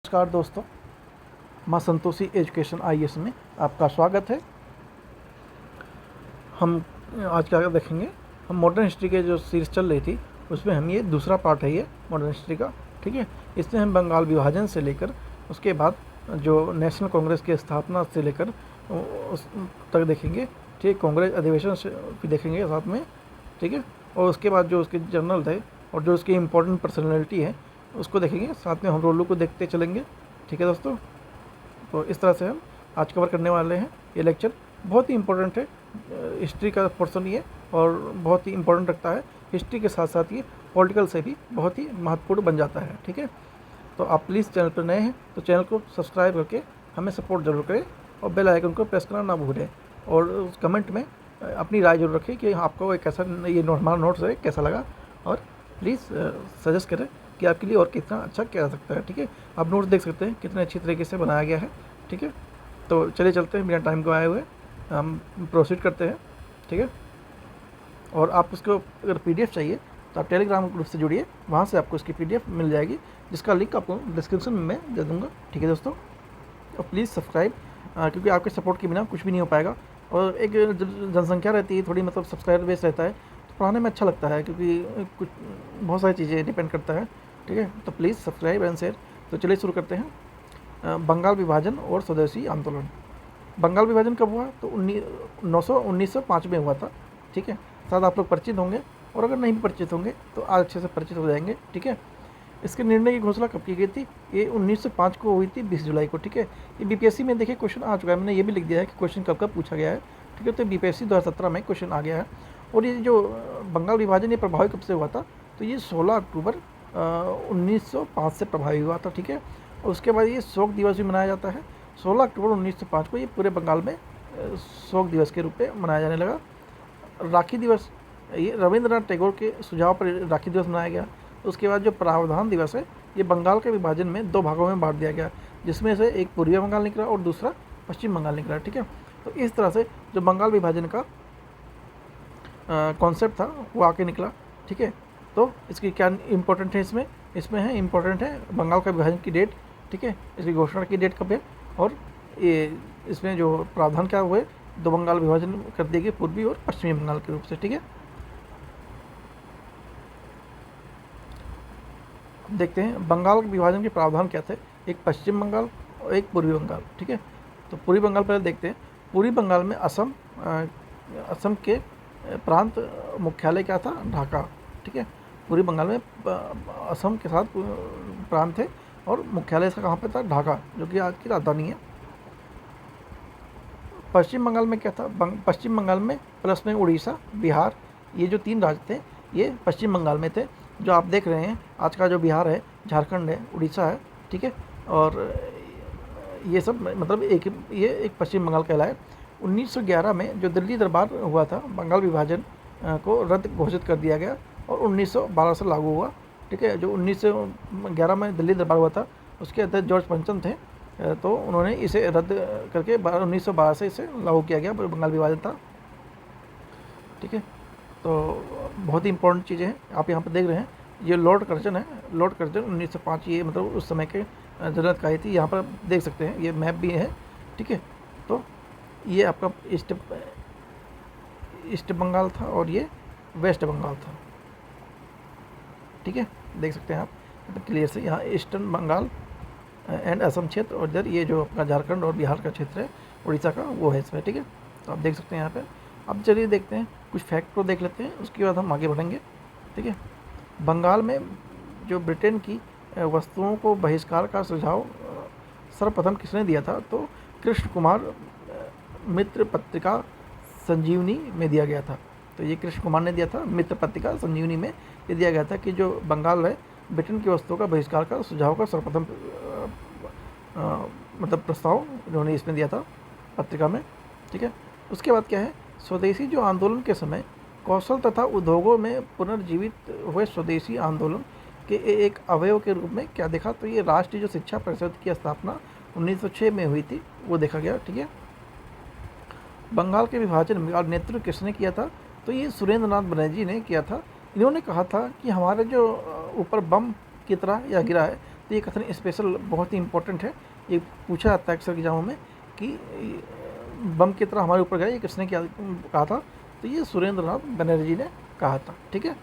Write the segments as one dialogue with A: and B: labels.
A: नमस्कार दोस्तों, माँ संतोषी एजुकेशन आईएएस में आपका स्वागत है। हम आज क्या देखेंगे, हम मॉडर्न हिस्ट्री के जो सीरीज़ चल रही थी उसमें हम ये दूसरा पार्ट है ये मॉडर्न हिस्ट्री का। ठीक है, इसमें हम बंगाल विभाजन से लेकर उसके बाद जो नेशनल कांग्रेस की स्थापना से लेकर उस तक देखेंगे। ठीक है, कांग्रेस अधिवेशन से भी देखेंगे साथ में। ठीक है, और उसके बाद जो उसके जनरल थे और जो उसकी इम्पोर्टेंट पर्सनैलिटी है उसको देखेंगे, साथ में हम रोलों को देखते चलेंगे। ठीक है दोस्तों, तो इस तरह से हम आज कवर करने वाले हैं। ये लेक्चर बहुत ही इम्पोर्टेंट है, हिस्ट्री का पोर्सन ये, और बहुत ही इम्पोर्टेंट रखता है। हिस्ट्री के साथ साथ ये पॉलिटिकल से भी बहुत ही महत्वपूर्ण बन जाता है। ठीक है, तो आप प्लीज़ चैनल पर नए हैं तो चैनल को सब्सक्राइब करके हमें सपोर्ट जरूर करें और बेल आइकन को प्रेस करना ना भूलें। और उस कमेंट में अपनी राय जरूर रखें कि आपको एक कैसा ये हमारा नोट्स है कैसा लगा, और प्लीज़ सजेस्ट करें कि आपके लिए और कितना अच्छा किया जा सकता है। ठीक है, आप नोट्स देख सकते हैं कितने अच्छी तरीके से बनाया गया है। ठीक है, तो चलिए चलते हैं, बिना टाइम को आए हुए हम प्रोसीड करते हैं। ठीक है, और आप उसको अगर पीडीएफ चाहिए तो आप टेलीग्राम ग्रुप से जुड़िए, वहाँ से आपको इसकी पीडीएफ मिल जाएगी, जिसका लिंक आपको डिस्क्रिप्शन में मैं दे दूँगा। ठीक है दोस्तों, और प्लीज़ सब्सक्राइब, क्योंकि आपके सपोर्ट के बिना कुछ भी नहीं हो पाएगा। और एक जनसंख्या रहती है थोड़ी, मतलब सब्सक्राइबर बेस रहता है तो पढ़ाने में अच्छा लगता है, क्योंकि कुछ बहुत सारी चीज़ें डिपेंड करता है। ठीक है, तो प्लीज़ सब्सक्राइब एंड शेयर। तो चलिए शुरू करते हैं। बंगाल विभाजन और स्वदेशी आंदोलन। बंगाल विभाजन कब हुआ? तो 1905 में हुआ था। ठीक है, शायद आप लोग परिचित होंगे, और अगर नहीं भी परिचित होंगे तो आज अच्छे से परिचित हो जाएंगे। ठीक है, इसके निर्णय की घोषणा कब की गई थी? ये 1905 को हुई थी, 20 जुलाई को। ठीक है, ये बीपीएससी में देखिए क्वेश्चन आ चुका है, मैंने ये भी लिख दिया है कि क्वेश्चन कब कब पूछा गया है। ठीक है, तो बीपीएससी 2017 में क्वेश्चन आ गया है। और ये जो बंगाल विभाजन ये प्रभावी कब से हुआ था? तो ये 16 अक्टूबर 1905 से प्रभावी हुआ था। ठीक है, और उसके बाद ये शोक दिवस भी मनाया जाता है। 16 अक्टूबर 1905 को ये पूरे बंगाल में शोक दिवस के रूप में मनाया जाने लगा। राखी दिवस, ये रविंद्रनाथ टैगोर के सुझाव पर राखी दिवस मनाया गया। उसके बाद जो प्रावधान दिवस है, ये बंगाल के विभाजन में दो भागों में बांट दिया गया, जिसमें से एक पूर्वी बंगाल निकला और दूसरा पश्चिम बंगाल निकला। ठीक है, तो इस तरह से जो बंगाल विभाजन का कॉन्सेप्ट था वो आके निकला। ठीक है, तो इसकी क्या इम्पोर्टेंट है इसमें है इम्पोर्टेंट है बंगाल का विभाजन की डेट। ठीक है, इसकी घोषणा की डेट कब है, और ये इसमें जो प्रावधान क्या हुए, दो बंगाल विभाजन कर दिए गए, पूर्वी और पश्चिमी बंगाल के रूप से। ठीक है, देखते हैं बंगाल के विभाजन के प्रावधान क्या थे। एक पश्चिम बंगाल और एक पूर्वी बंगाल। ठीक है, तो पूर्वी बंगाल पहले देखते हैं। पूर्वी बंगाल में असम के प्रांत मुख्यालय क्या था? ढाका। ठीक है, पूर्वी बंगाल में असम के साथ प्रांत थे और मुख्यालय इसका कहाँ पे था? ढाका, जो कि आज की राजधानी है। पश्चिम बंगाल में क्या था? पश्चिम बंगाल में प्लस में उड़ीसा, बिहार, ये जो तीन राज्य थे ये पश्चिम बंगाल में थे। जो आप देख रहे हैं आज का जो बिहार है, झारखंड है, उड़ीसा है। ठीक है, और ये सब मतलब ये एक पश्चिम बंगाल कहलाए। 1911 में जो दिल्ली दरबार हुआ था, बंगाल विभाजन को रद्द घोषित कर दिया गया और 1912 से लागू हुआ। ठीक है, जो 1911 में दिल्ली दरबार हुआ था उसके अध्यक्ष जॉर्ज पंचम थे, तो उन्होंने इसे रद्द करके 1912 से इसे लागू किया गया, बंगाल विभाजन था। ठीक है, तो बहुत ही इंपॉर्टेंट चीज़ें हैं आप यहाँ पर देख रहे हैं। ये लॉर्ड कर्जन है, लॉर्ड कर्जन 1905, ये मतलब उस समय के जनरल अधिकारी थी। यहाँ पर देख सकते हैं, ये मैप भी है। ठीक है, तो ये आपका ईस्ट बंगाल था और ये वेस्ट बंगाल था। ठीक है, देख सकते हैं आप तो क्लियर से, यहाँ ईस्टर्न बंगाल एंड असम क्षेत्र, और इधर ये जो अपना झारखंड और बिहार का क्षेत्र है, उड़ीसा का, वो है इसमें। ठीक है, तो आप देख सकते हैं यहाँ पे। अब चलिए देखते हैं कुछ फैक्ट को देख लेते हैं, उसके बाद हम आगे बढ़ेंगे। ठीक है, बंगाल में जो ब्रिटेन की वस्तुओं को बहिष्कार का सुझाव सर्वप्रथम किसने दिया था? तो कृष्ण कुमार मित्र पत्रिका संजीवनी में दिया गया था। तो ये कृष्ण कुमार ने दिया था, मित्र पत्रिका संजीवनी में ये दिया गया था कि जो बंगाल है, ब्रिटेन की वस्तुओं का बहिष्कार का सुझाव का सर्वप्रथम मतलब प्रस्ताव इन्होंने इसमें दिया था, पत्रिका में। ठीक है, उसके बाद क्या है, स्वदेशी जो आंदोलन के समय कौशल तथा उद्योगों में पुनर्जीवित हुए स्वदेशी आंदोलन के एक अवयव के रूप में क्या देखा? तो ये राष्ट्रीय जो शिक्षा परिषद की स्थापना 1906 में हुई थी, वो देखा गया। ठीक है, बंगाल के विभाजन का नेतृत्व किसने किया था? तो ये सुरेंद्र नाथ बनर्जी ने किया था। इन्होंने कहा था कि हमारे जो ऊपर बम की तरह या गिरा है, तो ये कथन स्पेशल बहुत ही इंपॉर्टेंट है। ये पूछा जाता है अक्सर एग्जामों में कि बम की तरह हमारे ऊपर गया, ये किसने क्या कहा था? तो ये सुरेंद्र नाथ बनर्जी ने कहा था। ठीक है,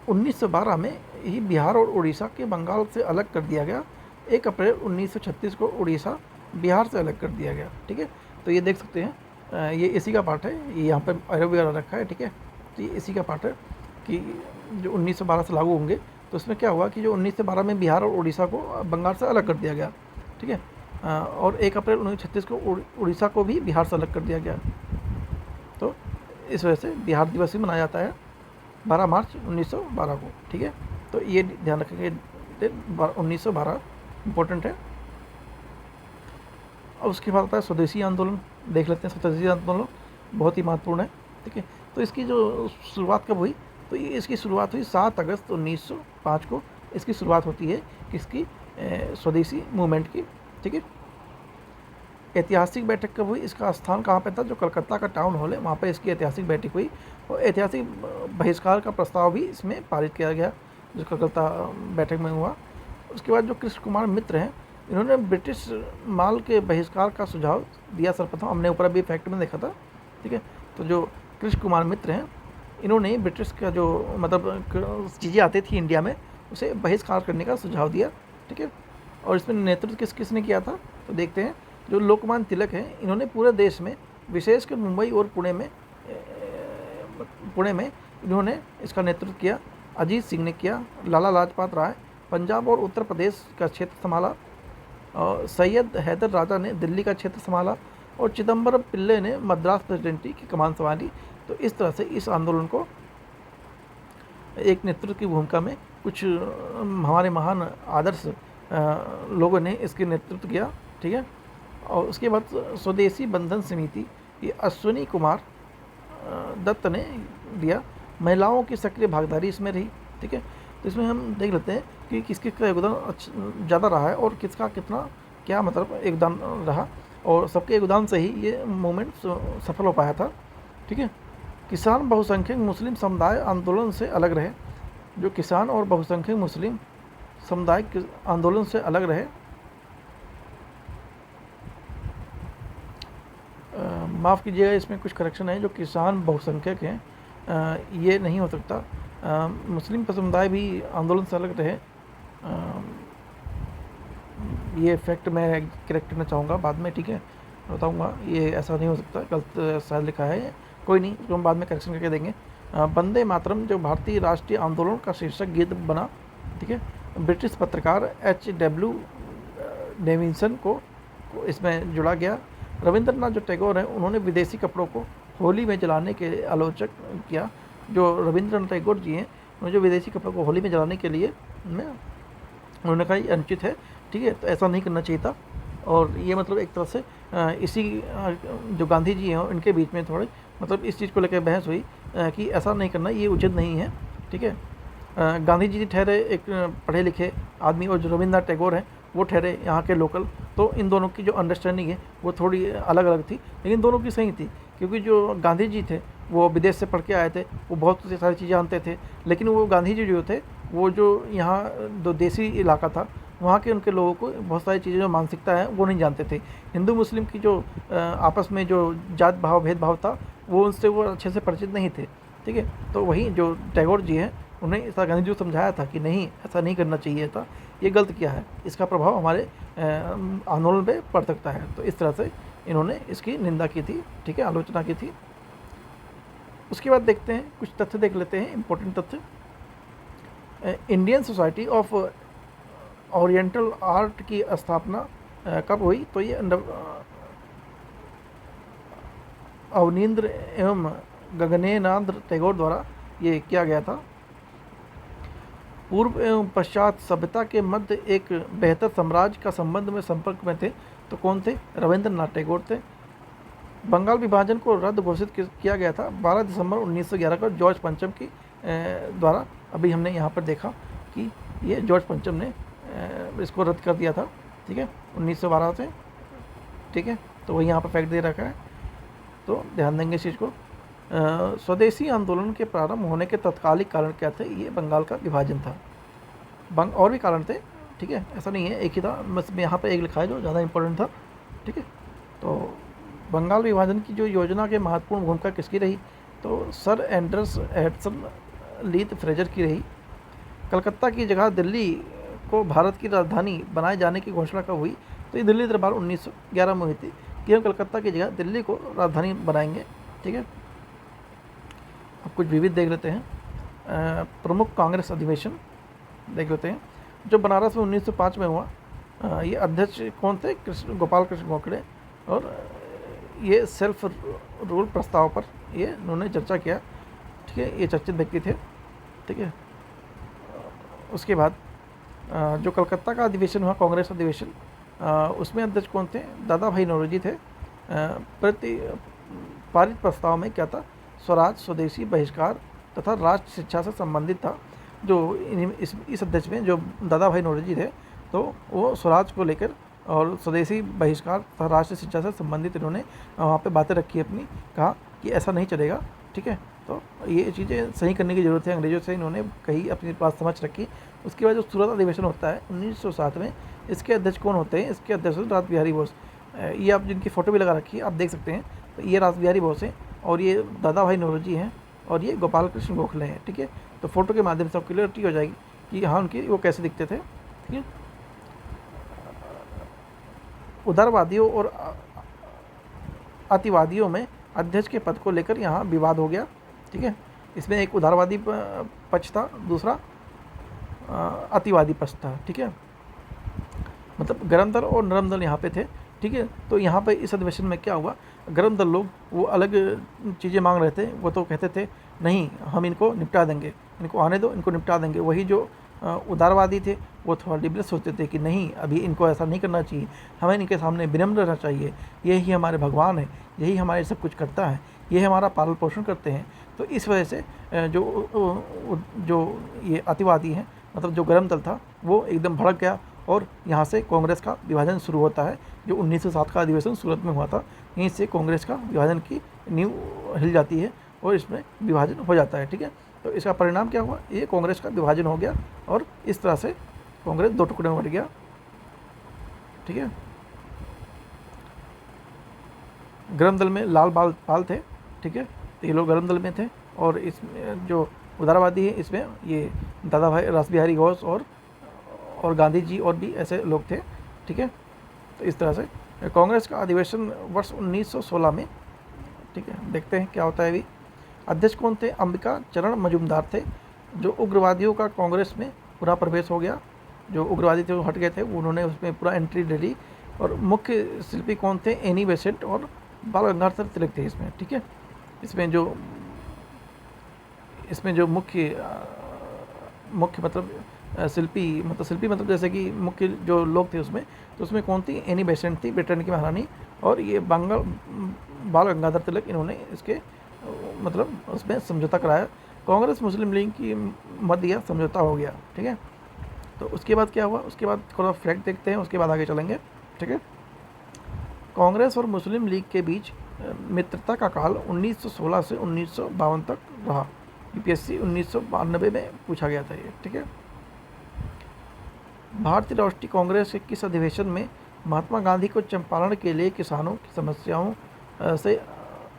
A: 1912 में ही बिहार और उड़ीसा के बंगाल से अलग कर दिया गया। 1 अप्रैल 1936 को उड़ीसा बिहार से अलग कर दिया गया। ठीक है, तो ये देख सकते हैं, ये इसी का पार्ट है, ये यहाँ पर एरो वगैरह रखा है। ठीक है, तो ये इसी का पार्ट है कि जो 1912 से लागू होंगे, तो उसमें क्या हुआ कि जो 1912 में बिहार और उड़ीसा को बंगाल से अलग कर दिया गया। ठीक है, और 1 अप्रैल 1936 को उड़ीसा को भी बिहार से अलग कर दिया गया। तो इस वजह से बिहार दिवस भी मनाया जाता है 12 मार्च 1912 को। ठीक है, तो ये ध्यान रखेंगे, 1912 इम्पोर्टेंट है। और उसके बाद आता है स्वदेशी आंदोलन। देख लेते हैं, स्वदेशी आंदोलन बहुत ही महत्वपूर्ण है। ठीक है, तो इसकी जो शुरुआत कब हुई? तो ये इसकी शुरुआत हुई 7 अगस्त 1905 को। इसकी शुरुआत होती है किसकी? स्वदेशी मूवमेंट की। ठीक है, ऐतिहासिक बैठक कब हुई? इसका स्थान कहाँ पे था? जो कलकत्ता का टाउन हॉल है, वहाँ पर इसकी ऐतिहासिक बैठक हुई। और ऐतिहासिक बहिष्कार का प्रस्ताव भी इसमें पारित किया गया, जो कलकत्ता बैठक में हुआ। उसके बाद जो कृष्ण कुमार मित्र हैं, इन्होंने ब्रिटिश माल के बहिष्कार का सुझाव दिया सर्वप्रथम। हमने ऊपर अभी फैक्ट में देखा था। ठीक है, तो जो कृष्ण कुमार मित्र हैं, इन्होंने ब्रिटिश का जो मतलब चीज़ें आती थी इंडिया में, उसे बहिष्कार करने का सुझाव दिया। ठीक है, और इसमें नेतृत्व किसने किया था? तो देखते हैं, जो लोकमान्य तिलक हैं, इन्होंने पूरे देश में, विशेषकर मुंबई और पुणे में इन्होंने इसका नेतृत्व किया। अजीत सिंह ने किया। लाला लाजपत राय पंजाब और उत्तर प्रदेश का क्षेत्र संभाला। और सैयद हैदर राजा ने दिल्ली का क्षेत्र संभाला। और चिदम्बरम पिल्ले ने मद्रास प्रेसिडेंसी की कमान संभाली। तो इस तरह से इस आंदोलन को एक नेतृत्व की भूमिका में कुछ हमारे महान आदर्श लोगों ने इसके नेतृत्व किया। ठीक है, और उसके बाद स्वदेशी बंधन समिति, ये अश्विनी कुमार दत्त ने दिया। महिलाओं की सक्रिय भागीदारी इसमें रही। ठीक है, तो इसमें हम देख लेते हैं कि किसका योगदान ज़्यादा रहा है और किसका कितना क्या मतलब योगदान रहा, और सबके योगदान से ही ये मूवमेंट सफल हो पाया था। ठीक है, किसान बहुसंख्यक मुस्लिम समुदाय आंदोलन से अलग रहे। जो किसान और बहुसंख्यक मुस्लिम समुदाय के आंदोलन से अलग रहे, माफ़ कीजिएगा, इसमें कुछ करेक्शन है। जो किसान बहुसंख्यक हैं, ये नहीं हो सकता। मुस्लिम समुदाय भी आंदोलन से अलग रहे, ये फैक्ट मैं करेक्ट करना चाहूँगा बाद में। ठीक है, बताऊँगा, ये ऐसा नहीं हो सकता, गलत शायद लिखा है। कोई नहीं, तो हम बाद में करेक्शन करके देंगे। वंदे मातरम जो भारतीय राष्ट्रीय आंदोलन का शीर्षक गीत बना। ठीक है, ब्रिटिश पत्रकार H.W. डेविसन को इसमें जुड़ा गया। रविंद्रनाथ जो टैगोर हैं, उन्होंने विदेशी कपड़ों को होली में जलाने के आलोचक किया। जो रविंद्रनाथ टैगोर जी हैं, उन्होंने जो विदेशी कपड़ों को होली में जलाने के लिए उन्होंने कहा ये अनुचित है। ठीक है, तो ऐसा नहीं करना चाहिए था। और ये मतलब एक तरह से इसी जो गांधी जी हैं, इनके बीच में थोड़ी मतलब इस चीज़ को लेकर बहस हुई कि ऐसा नहीं करना, ये उचित नहीं है। ठीक है, गांधी जी ठहरे एक पढ़े लिखे आदमी, और जो रविंद्रनाथ टैगोर हैं वो ठहरे यहाँ के लोकल। तो इन दोनों की जो अंडरस्टैंडिंग है वो थोड़ी अलग अलग थी, लेकिन दोनों की सही थी। क्योंकि जो गांधी जी थे वो विदेश से पढ़ के आए थे, वो बहुत सारी चीज़ें जानते थे। लेकिन वो गांधी जी जो थे, वो जो यहाँ जो देसी इलाका था, वहाँ के उनके लोगों को बहुत सारी चीज़ें जो मानसिकता है वो नहीं जानते थे। हिंदू मुस्लिम की जो आपस में जो जात भाव भेदभाव था, वो उनसे वो अच्छे से परिचित नहीं थे। ठीक है, तो वही जो टैगोर जी हैं, उन्हें ऐसा गांधी जी को समझाया था कि नहीं, ऐसा नहीं करना चाहिए था, ये गलत किया है, इसका प्रभाव हमारे आंदोलन पे पड़ सकता है। तो इस तरह से इन्होंने इसकी निंदा की थी। ठीक है, आलोचना की थी। उसके बाद देखते हैं, कुछ तथ्य देख लेते हैं, इम्पोर्टेंट तथ्य। Indian society of oriental art की स्थापना कब हुई? तो ये अवनींद्र एवं गगनेन्द्र टैगोर द्वारा ये किया गया था। पूर्व एवं पश्चात सभ्यता के मध्य एक बेहतर साम्राज्य का संबंध में संपर्क में थे, तो कौन थे? रविंद्रनाथ टैगोर थे। बंगाल विभाजन को रद्द घोषित किया गया था 12 दिसंबर 1911 को जॉर्ज पंचम की द्वारा। अभी हमने यहाँ पर देखा कि ये जॉर्ज पंचम ने इसको रद्द कर दिया था। ठीक है, 1912 से। ठीक है, तो वही यहाँ पर फैक्ट दे रखा है, तो ध्यान देंगे इस चीज़ को। स्वदेशी आंदोलन के प्रारंभ होने के तत्कालिक कारण क्या थे? ये बंगाल का विभाजन था। और भी कारण थे, ठीक है, ऐसा नहीं है एक ही था, बस यहाँ पर एक लिखा है जो ज़्यादा इम्पोर्टेंट था, ठीक है। तो बंगाल विभाजन की जो योजना के महत्वपूर्ण भूमिका किसकी रही, तो सर एंडर्स एडसन लीथ फ्रेजर की रही। कलकत्ता की जगह दिल्ली को भारत की राजधानी बनाए जाने की घोषणा कब हुई, तो ये दिल्ली दरबार 1911 में हुई थी कि हम कलकत्ता की जगह दिल्ली को राजधानी बनाएंगे, ठीक है। अब कुछ विविध देख लेते हैं। प्रमुख कांग्रेस अधिवेशन देख लेते हैं जो बनारस में 1905 में हुआ। ये अध्यक्ष कौन थे, गोपाल कृष्ण गोखले, और ये सेल्फ रूल प्रस्ताव पर ये उन्होंने चर्चा किया, ठीक है, ये चर्चित व्यक्ति थे, ठीक है। उसके बाद जो कलकत्ता का अधिवेशन हुआ, कांग्रेस अधिवेशन, उसमें अध्यक्ष कौन थे, दादा भाई नौरोजी थे। पारित प्रस्ताव में क्या था, स्वराज, स्वदेशी, बहिष्कार तथा राष्ट्र शिक्षा से संबंधित था। जो इस अध्यक्ष में जो दादा भाई नौरोजी थे, तो वो स्वराज को लेकर और स्वदेशी, बहिष्कार तथा राष्ट्र शिक्षा से संबंधित इन्होंने वहाँ पे बातें रखी अपनी, कहा कि ऐसा नहीं चलेगा, ठीक है। तो ये चीज़ें सही करने की ज़रूरत है, अंग्रेज़ों से इन्होंने कही, अपनी बात समझ रखी। उसके बाद जो सूरत अधिवेशन होता है 1907 में, इसके अध्यक्ष कौन होते हैं, इसके अध्यक्ष रास बिहारी बोस। ये आप जिनकी फ़ोटो भी लगा रखी है आप देख सकते हैं, तो ये रास बिहारी बोस हैं और ये दादा भाई नौरोजी हैं और ये गोपाल कृष्ण गोखले हैं, ठीक है। तो फोटो के माध्यम से क्लियरिटी हो जाएगी कि हाँ उनकी वो कैसे दिखते थे, ठीक है। उदारवादियों और अतिवादियों में अध्यक्ष के पद को लेकर यहाँ विवाद हो गया, ठीक है। इसमें एक उदारवादी पक्ष था, दूसरा अतिवादी पक्ष था, ठीक है। मतलब गरम दल और नरम दल यहाँ पे थे, ठीक है। तो यहाँ पे इस अधिवेशन में क्या हुआ, गरम दल लोग वो अलग चीज़ें मांग रहे थे, वो तो कहते थे नहीं हम इनको निपटा देंगे, इनको आने दो, इनको निपटा देंगे। वही जो उदारवादी थे वो थोड़ा लिबरल सोचते थे कि नहीं अभी इनको ऐसा नहीं करना चाहिए, हमें इनके सामने विनम्र रहना चाहिए, यही हमारे भगवान है, यही हमारे सब कुछ करता है, ये हमारा पालन पोषण करते हैं। तो इस वजह से जो ये अतिवादी हैं, मतलब जो गरम दल था वो एकदम भड़क गया और यहाँ से कांग्रेस का विभाजन शुरू होता है। जो 1907 का अधिवेशन सूरत में हुआ था, यहीं से कांग्रेस का विभाजन की नींव हिल जाती है और इसमें विभाजन हो जाता है, ठीक है। तो इसका परिणाम क्या हुआ, ये कांग्रेस का विभाजन हो गया और इस तरह से कांग्रेस दो टुकड़े में बट गया, ठीक है। गरम दल में लाल पाल थे, ठीक है, तो ये लोग गरम दल में थे और इसमें जो उदारवादी है इसमें ये दादा भाई रास बिहारी घोष और गांधी जी और भी ऐसे लोग थे, ठीक है। तो इस तरह से कांग्रेस का अधिवेशन वर्ष 1916 में, ठीक है, देखते हैं क्या होता है अभी। अध्यक्ष कौन थे, अंबिका चरण मजूमदार थे। जो उग्रवादियों का कांग्रेस में पूरा प्रवेश हो गया, जो उग्रवादी थे वो हट गए थे, उन्होंने उसमें पूरा एंट्री ले ली। और मुख्य शिल्पी कौन थे, एनी बेसेंट और बाल गंगाधर तिलक थे इसमें, ठीक है। इसमें जो मुख्य मतलब शिल्पी मतलब जैसे कि मुख्य जो लोग थे उसमें, तो उसमें कौन थी, एनी बेसेंट थी, ब्रिटेन की महारानी, और ये बाल गंगाधर तिलक, इन्होंने इसके मतलब उसमें समझौता कराया। कांग्रेस मुस्लिम लीग की मध्य यह समझौता हो गया, ठीक है। तो उसके बाद क्या हुआ, उसके बाद थोड़ा फैक्ट देखते हैं, उसके बाद आगे चलेंगे, ठीक है। कांग्रेस और मुस्लिम लीग के बीच मित्रता का काल 1916 से 1952 तक रहा। यूपीएससी 1992 में पूछा गया था ये, ठीक है। भारतीय राष्ट्रीय कांग्रेस के किस अधिवेशन में महात्मा गांधी को चंपारण के लिए किसानों की समस्याओं से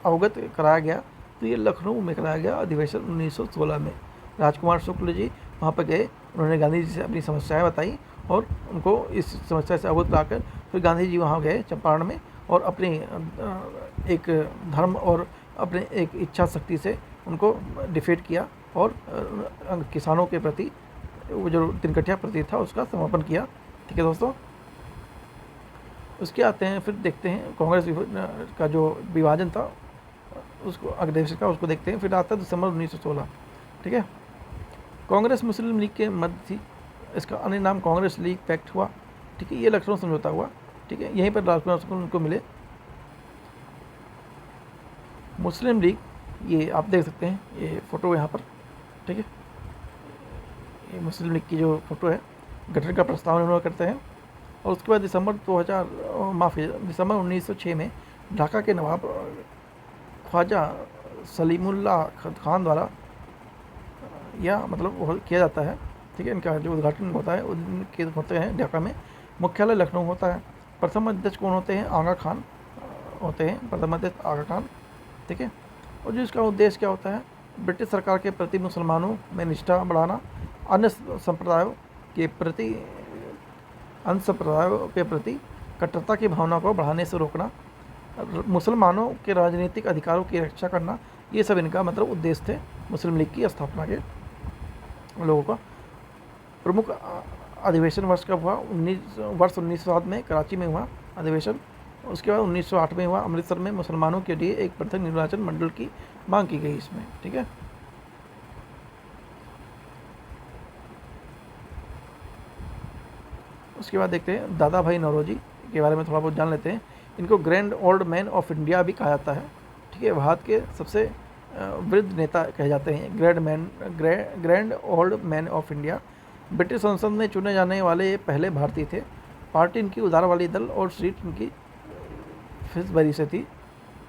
A: अवगत कराया गया, तो ये लखनऊ में कराया गया अधिवेशन 1916 में। राजकुमार शुक्ल जी वहाँ पर गए, उन्होंने गांधी जी से अपनी समस्याएं बताई और उनको इस समस्या से अवगत कराकर फिर गांधी जी वहाँ गए चंपारण में और अपनी एक धर्म और अपने एक इच्छा शक्ति से उनको डिफीट किया और किसानों के प्रति वो जो तिनकठिया प्रति था उसका समर्पण किया, ठीक है दोस्तों। उसके आते हैं फिर देखते हैं कांग्रेस का जो विभाजन था उसको अधिवेशन का, उसको देखते हैं। फिर आता है दिसंबर 1916, ठीक है। कांग्रेस मुस्लिम लीग के मध्य थी, इसका अन्य नाम कांग्रेस लीग पैक्ट हुआ, ठीक है। ये लखनऊ समझौता हुआ, ठीक है। यहीं पर राजकुमार शुक्ल उनको मिले। मुस्लिम लीग, ये आप देख सकते हैं, ये फ़ोटो यहाँ पर, ठीक है। ये मुस्लिम लीग की जो फ़ोटो है, गठन का प्रस्ताव उन्होंने करते हैं। और उसके बाद दिसंबर 1906 में ढाका के नवाब ख्वाजा सलीमुल्लाह खान द्वारा यह मतलब किया जाता है, ठीक है। इनका जो उद्घाटन होता है उनके होते हैं ढाका में, मुख्यालय लखनऊ होता है। प्रथम अध्यक्ष कौन होते हैं? आगा खान होते हैं प्रथम अध्यक्ष आगा खान, ठीक है। और जो इसका उद्देश्य क्या होता है? ब्रिटिश सरकार के प्रति मुसलमानों में निष्ठा बढ़ाना, अन्य संप्रदायों के प्रति कट्टरता की भावना को बढ़ाने से रोकना, मुसलमानों के राजनीतिक अधिकारों की रक्षा करना, ये सब इनका मतलब उद्देश्य थे मुस्लिम लीग की स्थापना के लोगों का। प्रमुख अधिवेशन वर्ष कब हुआ? वर्ष 1907 में कराची में हुआ अधिवेशन। उसके बाद 1908 में हुआ अमृतसर में मुसलमानों के लिए एक पृथक निर्वाचन मंडल की मांग की गई इसमें, ठीक है। उसके बाद देखते हैं दादा भाई नौरोजी के बारे में थोड़ा बहुत जान लेते हैं। इनको grand old man of India भी कहा जाता है, ठीक है। भारत के सबसे वृद्ध नेता कहे जाते हैं, grand old man of India. British संसद में चुने जाने वाले ये पहले भारतीय थे। पार्टी इनकी उदारवादी दल और सीट इनकी फिसबरी से थी।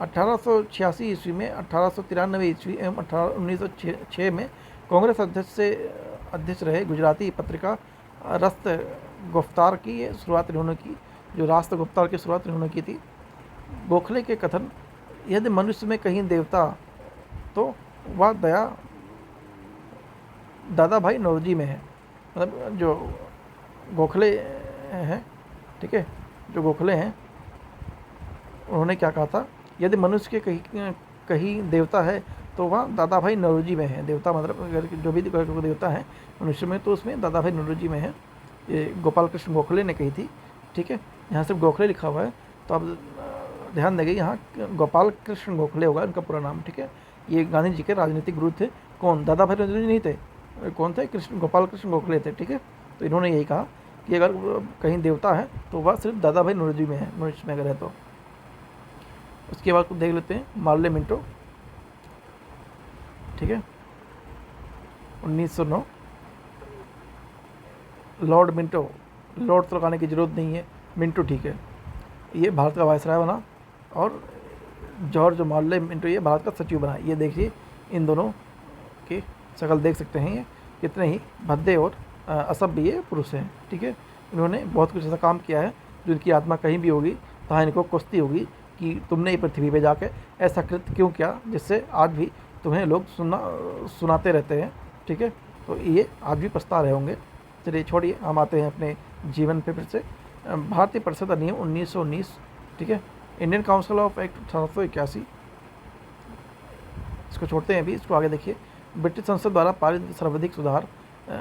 A: 1886 ईस्वी में, 1893 ईस्वी एवं 1906 में कांग्रेस अध्यक्ष रहे। गुजराती पत्रिका रास्त गुफ्तार की शुरुआत इन्होंने की, जो रास्त गुफ्तार की शुरुआत इन्होंने की थी। गोखले के कथन, यदि मनुष्य में कहीं देवता तो वह दया दादा भाई नौरोजी में है। मतलब जो गोखले हैं, ठीक है, जो गोखले हैं उन्होंने क्या कहा था? यदि मनुष्य के कहीं देवता है तो वह दादा भाई नौरोजी में है। देवता मतलब अगर जो भी देवता है मनुष्य में, तो उसमें दादा भाई नौरोजी में है। ये गोपाल कृष्ण गोखले ने कही थी, ठीक है। यहाँ सिर्फ गोखले लिखा हुआ है, तो आप ध्यान देंगे यहाँ गोपाल कृष्ण गोखले होगा इनका पूरा नाम, ठीक है। ये गांधी जी के राजनीतिक गुरु थे। कौन? दादा भाई नौरोजी नहीं थे, कौन थे? गोपाल कृष्ण गोखले थे, ठीक है। तो इन्होंने यही कहा कि अगर कहीं देवता है तो वह सिर्फ दादा भाई नौरोजी में है, मनुष्य में अगर है तो। उसके बाद देख लेते हैं मार्ले मिंटो, ठीक है, 1909। लॉर्ड मिंटो, लॉर्ड तो लगाने की ज़रूरत नहीं है, मिंटो ठीक है। ये भारत का वायसराय बना, और जॉर्ज मार्ले मिंटो ये भारत का सचिव बना। ये देखिए इन दोनों की शक्ल देख सकते हैं, ये कितने ही भद्दे और असभ्य ये पुरुष हैं, ठीक है। इन्होंने बहुत कुछ ऐसा काम किया है जो इनकी आत्मा कहीं भी होगी तो इनको कुश्ती होगी कि तुमने ये पृथ्वी पे जाके ऐसा कृत्य क्यों किया, जिससे आज भी तुम्हें लोग सुनाते रहते हैं, ठीक है। तो ये आज भी पछता रहे होंगे। चलिए छोड़िए, हम आते हैं अपने जीवन पे फिर से। भारतीय परिषद अधिनियम 1919, ठीक है। इंडियन काउंसिल ऑफ एक्ट 1881, इसको छोड़ते हैं अभी, इसको आगे देखिए। ब्रिटिश संसद द्वारा पारित सर्वाधिक सुधार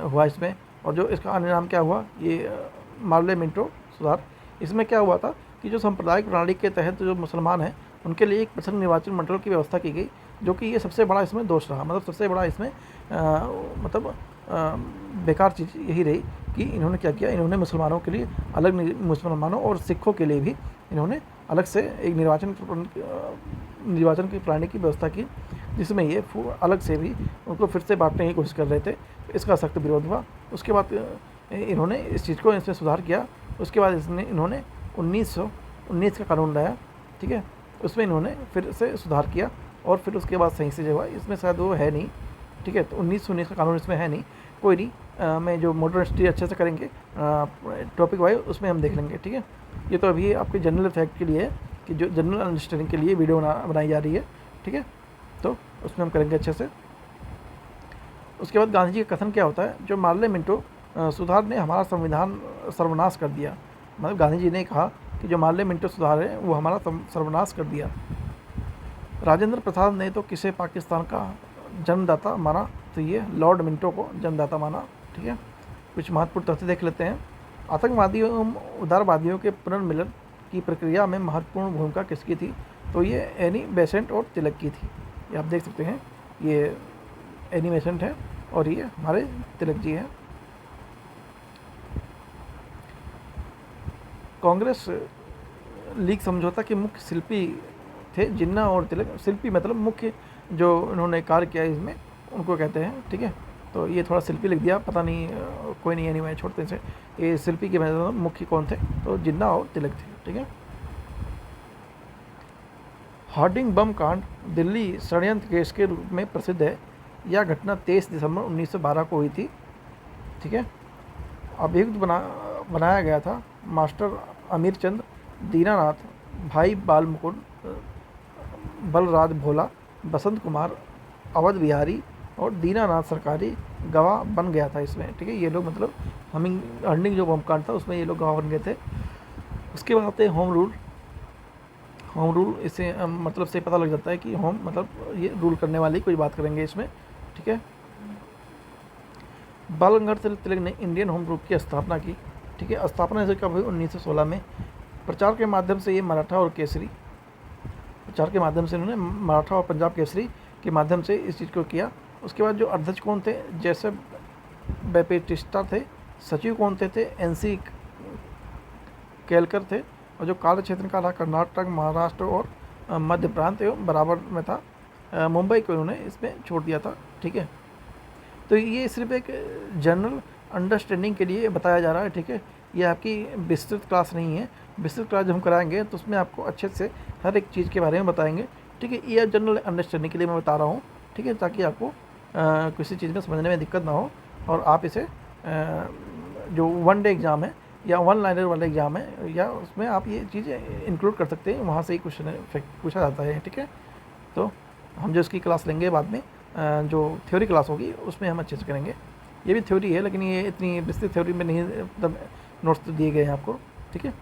A: हुआ इसमें, और जो इसका अन्य नाम क्या हुआ? ये मार्ले मिंटो सुधार। इसमें क्या हुआ था कि जो सांप्रदायिक प्रणाली के तहत जो मुसलमान हैं उनके लिए एक पृथक निर्वाचन मंडल की व्यवस्था की गई, जो कि ये सबसे बड़ा इसमें दोष रहा। मतलब सबसे बड़ा इसमें बेकार चीज़ यही रही कि इन्होंने क्या किया, इन्होंने मुसलमानों के लिए अलग, मुसलमानों और सिखों के लिए भी इन्होंने अलग से एक निर्वाचन की प्रणाली की व्यवस्था की, जिसमें ये अलग से भी उनको फिर से बांटने की कोशिश कर रहे थे। इसका सख्त विरोध हुआ। उसके बाद इन्होंने इस चीज़ को इसमें सुधार किया। उसके बाद इन्होंने 1919 का कानून लाया, ठीक है। उसमें इन्होंने फिर से सुधार किया, और फिर उसके बाद सही से जो हुआ इसमें शायद वो है नहीं, ठीक है। तो 1919 का कानून इसमें है नहीं, कोई नहीं। मैं जो मॉडर्न हिस्ट्री अच्छे से करेंगे टॉपिक वाइज, उसमें हम देख लेंगे, ठीक है। ये तो अभी आपके जनरल फैक्ट के लिए है, कि जो जनरल अंडरस्टैंडिंग के लिए वीडियो बनाई जा रही है, ठीक है। तो उसमें हम करेंगे अच्छे से। उसके बाद गांधी जी का कथन क्या होता है? जो मार्ले मिंटो सुधार ने हमारा संविधान सर्वनाश कर दिया। मतलब गांधी जी ने कहा कि जो मार्ले मिंटो सुधार है वो हमारा सर्वनाश कर दिया। राजेंद्र प्रसाद ने तो किसे पाकिस्तान का जन्मदाता माना, तो ये लॉर्ड मिंटो को जन्मदाता माना, ठीक है। कुछ महत्वपूर्ण तथ्य देख लेते हैं। आतंकवादियों एवं उदारवादियों के पुनर्मिलन की प्रक्रिया में महत्वपूर्ण भूमिका किसकी थी? तो ये एनी बेसेंट और तिलक की थी। ये आप देख सकते हैं, ये एनी बेसेंट है और ये हमारे तिलक जी हैं। कांग्रेस लीग समझौता के मुख्य शिल्पी थे जिन्ना और तिलक। शिल्पी मतलब मुख्य जो इन्होंने कार्य किया इसमें, उनको कहते हैं, ठीक है। तो ये थोड़ा शिल्पी लिख दिया, पता नहीं, कोई नहीं, एनीवे छोड़ते से। ये शिल्पी के मतलब मुख्य कौन थे? तो जिन्ना और तिलक थे, ठीक है। हार्डिंग बम कांड दिल्ली षड्यंत्र केस के रूप में प्रसिद्ध है। यह घटना 23 दिसंबर 1912 को हुई थी, ठीक है। अभियुक्त बनाया गया था मास्टर अमीर चंद, दीनानाथ, भाई बाल मुकुंद, बलराज भोला, बसंत कुमार, अवध बिहारी और दीनानाथ सरकारी गवाह बन गया था इसमें, ठीक है। ये लोग मतलब हमिंग अर्निंग जो बम कांड था उसमें ये लोग गवाह बन गए थे। उसके बाद आते हैं होम रूल। होम रूल इसे मतलब से पता लग जाता है कि होम मतलब ये रूल करने वाली कोई बात करेंगे इसमें, ठीक है। बाल गंगाधर तिलक ने इंडियन होम रूल की स्थापना की, ठीक है। स्थापना इसे कब हुई? 1916 में। प्रचार के माध्यम से ये मराठा और केसरी, प्रचार के माध्यम से उन्होंने मराठा और पंजाब केसरी के माध्यम से इस चीज़ को किया। उसके बाद जो अध्यक्ष कौन थे? जैसे बैपेटिस्टा थे। सचिव कौन थे? NC केलकर थे। और जो कार्य क्षेत्र का था कर्नाटक, महाराष्ट्र और मध्य प्रांत एवं बराबर में था मुंबई को उन्होंने इसमें छोड़ दिया था, ठीक है। तो ये सिर्फ एक जनरल अंडरस्टैंडिंग के लिए बताया जा रहा है, ठीक है। ये आपकी विस्तृत क्लास नहीं है। विस्तृत क्लास जब हम कराएंगे तो उसमें आपको अच्छे से हर एक चीज़ के बारे में बताएंगे, ठीक है। ये जनरल अंडरस्टैंडिंग के लिए मैं बता रहा हूँ, ठीक है, ताकि आपको किसी चीज़ में समझने में दिक्कत ना हो और आप इसे जो 1 डे एग्ज़ाम है या 1 लाइनर वाला एग्ज़ाम है या उसमें आप ये चीज़ें इंक्लूड कर सकते हैं, वहाँ से ही क्वेश्चन पूछा जाता है, ठीक है। तो हम जो इसकी क्लास लेंगे बाद में जो थ्योरी क्लास होगी उसमें हम अच्छे से करेंगे। ये भी थ्योरी है लेकिन ये इतनी विस्तृत थ्योरी में नहीं, मतलब नोट्स तो दिए गए हैं आपको, ठीक है।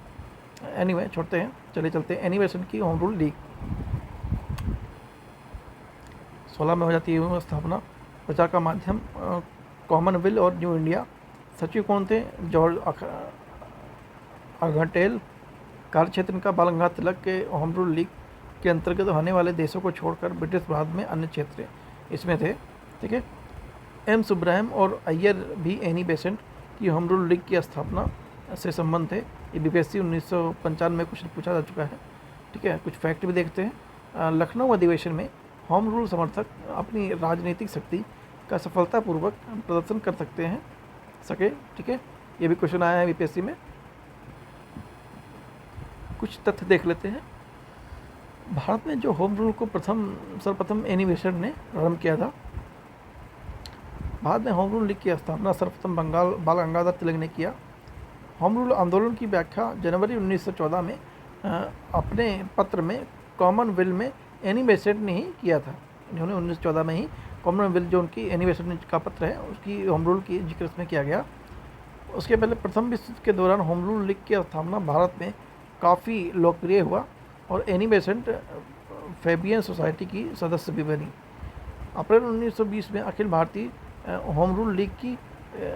A: एनीवे छोड़ते हैं, चले चलते हैं एनिमेशन की होम रूल लीग। 16 में हो जाती है स्थापना। प्रचार का माध्यम कॉमनवेल्थ और न्यू इंडिया। सचिव कौन थे? जॉर्ज अगटेल। कार्यक्षेत्र का बाल गंगाधर तिलक के होम रूल लीग के अंतर्गत होने वाले देशों को छोड़कर ब्रिटिश भारत में अन्य क्षेत्र इसमें थे, ठीक है। M सुब्रहम और अय्यर भी एनी बेसेंट की होम रूल लीग की स्थापना से संबंध थे। ये BPSC 1995 में क्वेश्चन पूछा जा चुका है, ठीक है। कुछ फैक्ट भी देखते हैं। लखनऊ अधिवेशन में होम रूल समर्थक अपनी राजनीतिक शक्ति का सफलतापूर्वक प्रदर्शन कर सके, ठीक है। ये भी क्वेश्चन आया है BPSC में। कुछ तथ्य देख लेते हैं। भारत में जो होम रूल को सर्वप्रथम एनी बेसेंट ने प्रारंभ किया था। भारत में होम रूल लीग की स्थापना सर्वप्रथम बाल गंगाधर तिलक ने किया। होम रूल आंदोलन की व्याख्या जनवरी 1914 में अपने पत्र में कॉमनवेल्थ में एनी बेसेंट ने ही किया था। इन्होंने 1914 में ही कॉमनवेल्थ जो उनकी एनी बेसेंट का पत्र है उसकी होम रूल की जिक्र इसमें किया गया। उसके पहले प्रथम विश्व युद्ध के दौरान होम रूल लीग की स्थापना भारत में काफ़ी लोकप्रिय हुआ और एनी बेसेंट फैबियन सोसाइटी की सदस्य भी बनी। अप्रैल 1920 में Akhil Bharatiya home rule league की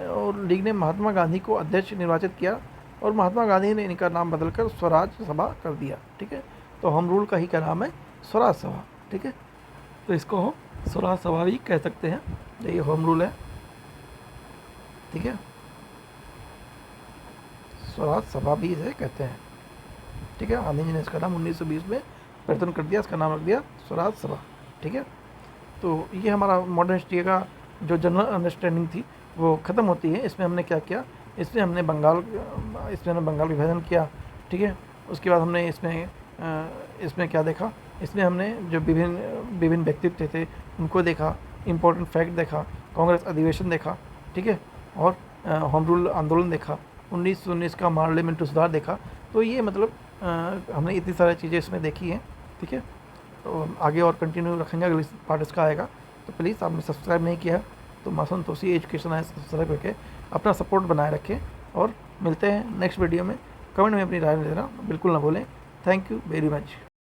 A: और लीग ने महात्मा गांधी को अध्यक्ष निर्वाचित किया और महात्मा गांधी ने इनका नाम बदलकर स्वराज सभा कर दिया, ठीक है। तो होम रूल का ही क्या नाम है? स्वराज सभा, ठीक है। तो इसको हम स्वराज सभा भी कह सकते हैं। ये होम रूल है, ठीक है। स्वराज सभा भी इसे कहते हैं, ठीक है। गांधी जी ने इसका नाम 1920 में परिवर्तन कर दिया, इसका नाम रख दिया स्वराज सभा, ठीक है। तो ये हमारा मॉडर्न हिस्ट्री का जो जनरल अंडरस्टैंडिंग थी वो ख़त्म होती है। इसमें हमने क्या किया? इसमें हमने बंगाल विभाजन किया, ठीक है। उसके बाद हमने इसमें क्या देखा? इसमें हमने जो विभिन्न व्यक्तित्व थे उनको देखा, इम्पोर्टेंट फैक्ट देखा, कांग्रेस अधिवेशन देखा, ठीक है। और होम रूल आंदोलन देखा, 1919 का पार्लियामेंट्री सुधार देखा। तो ये मतलब हमने इतनी सारी चीज़ें इसमें देखी हैं, ठीक है। तो आगे और कंटिन्यू रखेंगे, अगले पार्ट इसका आएगा। तो प्लीज़ आपने सब्सक्राइब नहीं किया तो मासूम तोसी एजुकेशन है, सब्सक्राइब करके अपना सपोर्ट बनाए रखें और मिलते हैं नेक्स्ट वीडियो में। कमेंट में अपनी राय देना बिल्कुल ना भूलें। Thank you very much.